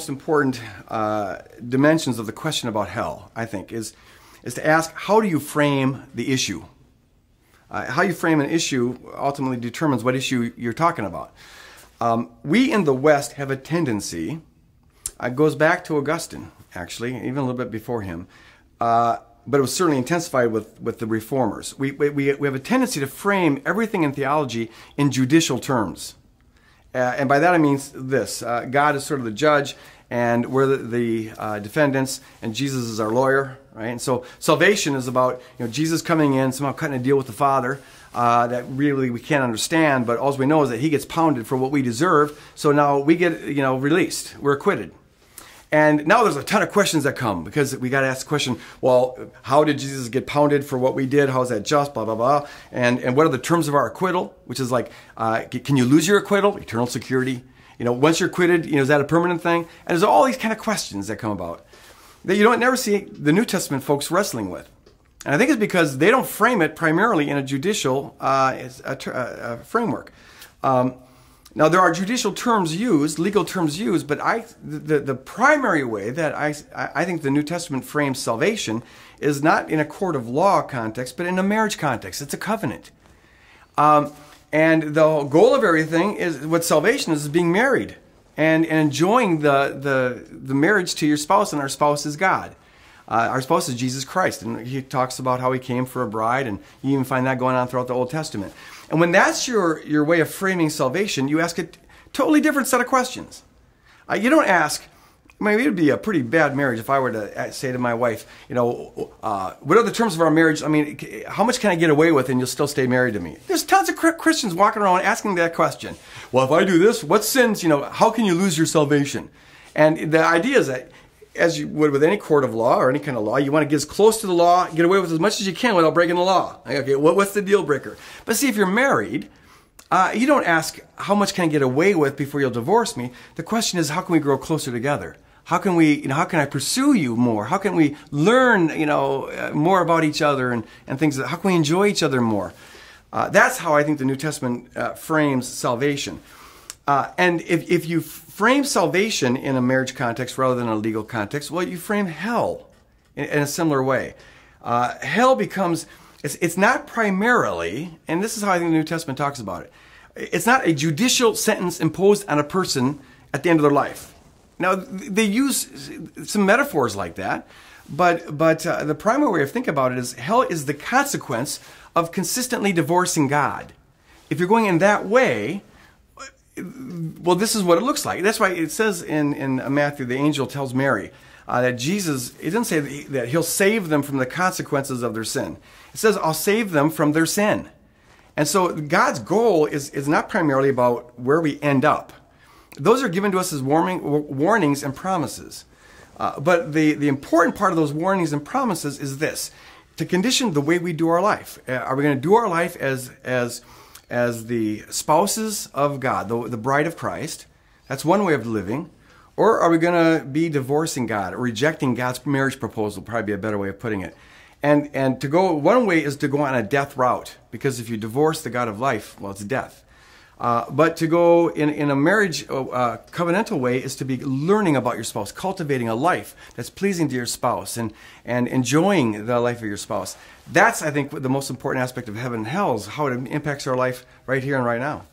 most important dimensions of the question about hell, I think, is to ask, how do you frame the issue? How you frame an issue ultimately determines what issue you're talking about. We in the West have a tendency, it goes back to Augustine, actually, even a little bit before him, but it was certainly intensified with the reformers. We have a tendency to frame everything in theology in judicial terms. And by that I mean this, God is sort of the judge, and we're the defendants, and Jesus is our lawyer, right? And so salvation is about Jesus coming in, somehow cutting a deal with the Father that really we can't understand, but all we know is that he gets pounded for what we deserve, so now we get released, we're acquitted. And now there's a ton of questions that come, because we got to ask the question, well, how did Jesus get pounded for what we did? How is that just? Blah, blah, blah. And what are the terms of our acquittal? Which is like, can you lose your acquittal? Eternal security. Once you're acquitted, is that a permanent thing? And there's all these kind of questions that come about that you don't never see the New Testament folks wrestling with. And I think it's because they don't frame it primarily in a judicial framework. Now, there are judicial terms used, legal terms used, but the primary way that I think the New Testament frames salvation is not in a court of law context, but in a marriage context. It's a covenant. And the goal of everything is, what salvation is being married and enjoying the marriage to your spouse, and our spouse is God. Our spouse is Jesus Christ, and he talks about how he came for a bride, and you even find that going on throughout the Old Testament. And when that's your way of framing salvation, you ask a totally different set of questions. You don't ask, maybe it would be a pretty bad marriage if I were to say to my wife, what are the terms of our marriage? I mean, how much can I get away with and you'll still stay married to me? There's tons of Christians walking around asking that question. Well, if I do this, what sins, how can you lose your salvation? And the idea is that, as you would with any court of law or any kind of law, you want to get as close to the law, get away with as much as you can without breaking the law. Okay, what's the deal breaker? But see, if you're married, you don't ask, how much can I get away with before you'll divorce me? The question is, how can we grow closer together? How can we, how can I pursue you more? How can we learn, more about each other and things? How can we enjoy each other more? That's how I think the New Testament frames salvation. And if you frame salvation in a marriage context rather than a legal context, well, you frame hell in a similar way. Hell becomes, it's not primarily, and this is how I think the New Testament talks about it, it's not a judicial sentence imposed on a person at the end of their life. Now, they use some metaphors like that, but the primary way of thinking about it is hell is the consequence of consistently divorcing God. If you're going in that way, well, this is what it looks like. That's why it says in Matthew, the angel tells Mary that Jesus, it doesn't say that he'll save them from the consequences of their sin. It says, I'll save them from their sin. And so God's goal is not primarily about where we end up. Those are given to us as warnings and promises. But the important part of those warnings and promises is this: to condition the way we do our life. Are we going to do our life as the spouses of God, the bride of Christ? That's one way of living. Or are we going to be divorcing God or rejecting God's marriage proposal? Probably be a better way of putting it. And to go, one way is to go on a death route, because if you divorce the God of life, well, it's death. But to go in a marriage covenantal way is to be learning about your spouse, cultivating a life that's pleasing to your spouse, and enjoying the life of your spouse. That's, I think, the most important aspect of heaven and hell, is how it impacts our life right here and right now.